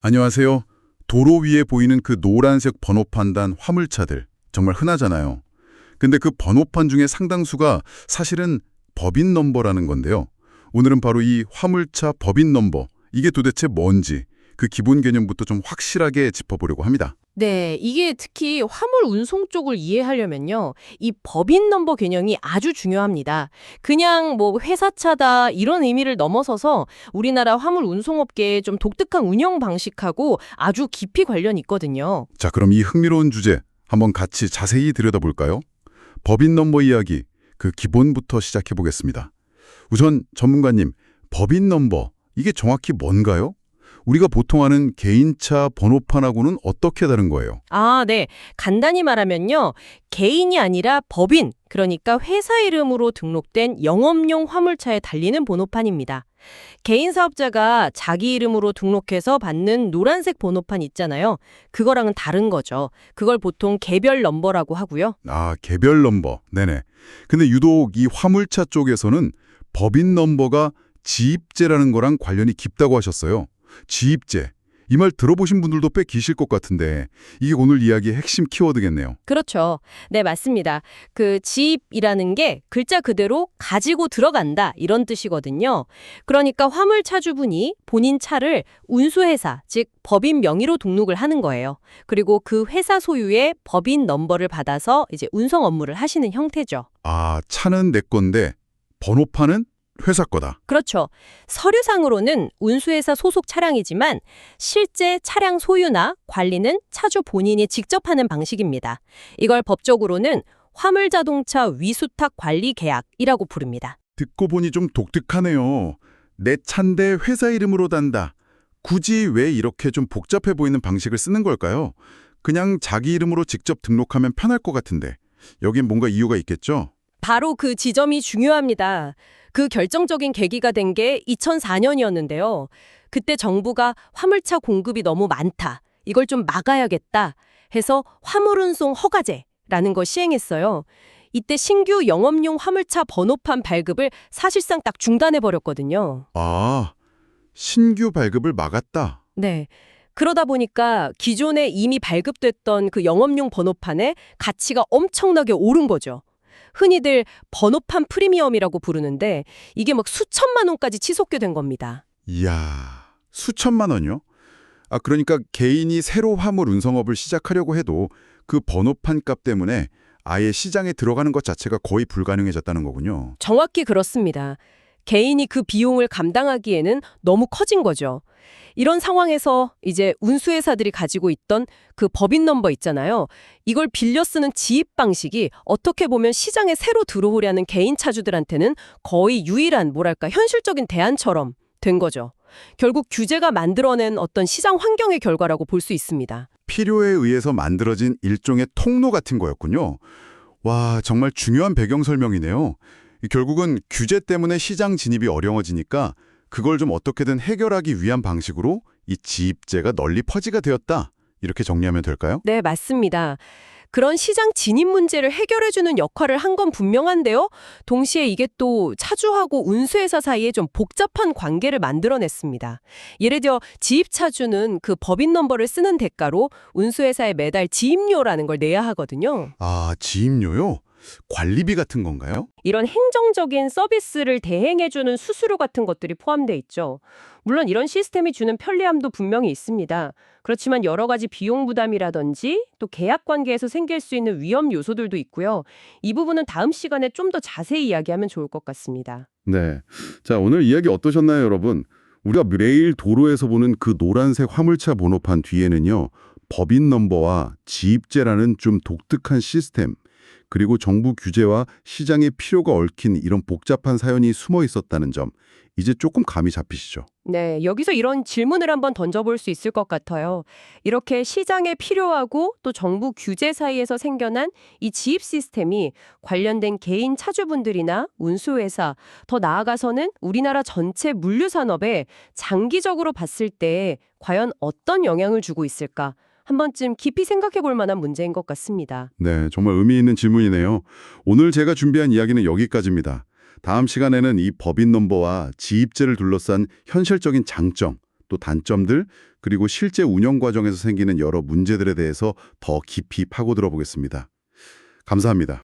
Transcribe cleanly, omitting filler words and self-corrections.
안녕하세요. 도로 위에 보이는 그 노란색 번호판단 화물차들 정말 흔하잖아요. 근데 그 번호판 중에 상당수가 사실은 법인 넘버라는 건데요. 오늘은 바로 이 화물차 법인 넘버, 이게 도대체 뭔지 그 기본 개념부터 좀 확실하게 짚어보려고 합니다. 네, 이게 특히 화물 운송 쪽을 이해하려면요. 이 법인 넘버 개념이 아주 중요합니다. 그냥 뭐 회사차다 이런 의미를 넘어서서 우리나라 화물 운송업계의 좀 독특한 운영 방식하고 아주 깊이 관련이 있거든요. 자, 그럼 이 흥미로운 주제 한번 같이 자세히 들여다볼까요? 법인 넘버 이야기, 그 기본부터 시작해 보겠습니다. 우선 전문가님, 법인 넘버, 이게 정확히 뭔가요? 우리가 보통 아는 개인차 번호판하고는 어떻게 다른 거예요? 아, 네. 간단히 말하면요. 개인이 아니라 법인, 그러니까 회사 이름으로 등록된 영업용 화물차에 달리는 번호판입니다. 개인 사업자가 자기 이름으로 등록해서 받는 노란색 번호판 있잖아요. 그거랑은 다른 거죠. 그걸 보통 개별 넘버라고 하고요. 아, 개별 넘버. 네네. 근데 유독 이 화물차 쪽에서는 법인 넘버가 지입제라는 거랑 관련이 깊다고 하셨어요. 지입제. 이 말 들어보신 분들도 꽤 계실 것 같은데 이게 오늘 이야기의 핵심 키워드겠네요. 그렇죠. 네, 맞습니다. 그 지입이라는 게 글자 그대로 가지고 들어간다 이런 뜻이거든요. 그러니까 화물 차주분이 본인 차를 운수회사, 즉 법인 명의로 등록을 하는 거예요. 그리고 그 회사 소유의 법인 넘버를 받아서 이제 운송 업무를 하시는 형태죠. 아, 차는 내 건데 번호판은 회사 거다. 그렇죠. 서류상으로는 운수회사 소속 차량이지만 실제 차량 소유나 관리는 차주 본인이 직접 하는 방식입니다. 이걸 법적으로는 화물자동차 위수탁 관리 계약이라고 부릅니다. 듣고 보니 좀 독특하네요. 내 차인데 회사 이름으로 단다. 굳이 왜 이렇게 좀 복잡해 보이는 방식을 쓰는 걸까요? 그냥 자기 이름으로 직접 등록하면 편할 것 같은데. 여긴 뭔가 이유가 있겠죠? 바로 그 지점이 중요합니다. 그 결정적인 계기가 된 게 2004년이었는데요. 그때 정부가 화물차 공급이 너무 많다. 이걸 좀 막아야겠다 해서 화물운송 허가제라는 걸 시행했어요. 이때 신규 영업용 화물차 번호판 발급을 사실상 딱 중단해버렸거든요. 아, 신규 발급을 막았다. 네. 그러다 보니까 기존에 이미 발급됐던 그 영업용 번호판의 가치가 엄청나게 오른 거죠. 흔히들 번호판 프리미엄이라고 부르는데 이게 막 수천만 원까지 치솟게 된 겁니다. 이야, 수천만 원이요? 아, 그러니까 개인이 새로 화물 운송업을 시작하려고 해도 그 번호판 값 때문에 아예 시장에 들어가는 것 자체가 거의 불가능해졌다는 거군요. 정확히 그렇습니다. 개인이 그 비용을 감당하기에는 너무 커진 거죠. 이런 상황에서 이제 운수회사들이 가지고 있던 그 법인 넘버 있잖아요. 이걸 빌려 쓰는 지입 방식이 어떻게 보면 시장에 새로 들어오려는 개인 차주들한테는 거의 유일한 뭐랄까 현실적인 대안처럼 된 거죠. 결국 규제가 만들어낸 어떤 시장 환경의 결과라고 볼 수 있습니다. 필요에 의해서 만들어진 일종의 통로 같은 거였군요. 와, 정말 중요한 배경 설명이네요. 결국은 규제 때문에 시장 진입이 어려워지니까 그걸 좀 어떻게든 해결하기 위한 방식으로 이 지입제가 널리 퍼지게 되었다. 이렇게 정리하면 될까요? 네, 맞습니다. 그런 시장 진입 문제를 해결해주는 역할을 한 건 분명한데요. 동시에 이게 또 차주하고 운수회사 사이에 좀 복잡한 관계를 만들어냈습니다. 예를 들어 지입차주는 그 법인 넘버를 쓰는 대가로 운수회사에 매달 지입료라는 걸 내야 하거든요. 아, 지입료요? 관리비 같은 건가요? 이런 행정적인 서비스를 대행해주는 수수료 같은 것들이 포함돼 있죠. 물론 이런 시스템이 주는 편리함도 분명히 있습니다. 그렇지만 여러 가지 비용 부담이라든지 또 계약 관계에서 생길 수 있는 위험 요소들도 있고요. 이 부분은 다음 시간에 좀 더 자세히 이야기하면 좋을 것 같습니다. 네. 자, 오늘 이야기 어떠셨나요, 여러분? 우리가 매일 도로에서 보는 그 노란색 화물차 번호판 뒤에는요, 법인 넘버와 지입제라는 좀 독특한 시스템, 그리고 정부 규제와 시장의 필요가 얽힌 이런 복잡한 사연이 숨어 있었다는 점, 이제 조금 감이 잡히시죠? 네, 여기서 이런 질문을 한번 던져볼 수 있을 것 같아요. 이렇게 시장에 필요하고 또 정부 규제 사이에서 생겨난 이 지입 시스템이 관련된 개인 차주분들이나 운수회사, 더 나아가서는 우리나라 전체 물류산업에 장기적으로 봤을 때 과연 어떤 영향을 주고 있을까? 한 번쯤 깊이 생각해 볼 만한 문제인 것 같습니다. 네, 정말 의미 있는 질문이네요. 오늘 제가 준비한 이야기는 여기까지입니다. 다음 시간에는 이 법인 넘버와 지입제를 둘러싼 현실적인 장점, 또 단점들, 그리고 실제 운영 과정에서 생기는 여러 문제들에 대해서 더 깊이 파고들어 보겠습니다. 감사합니다.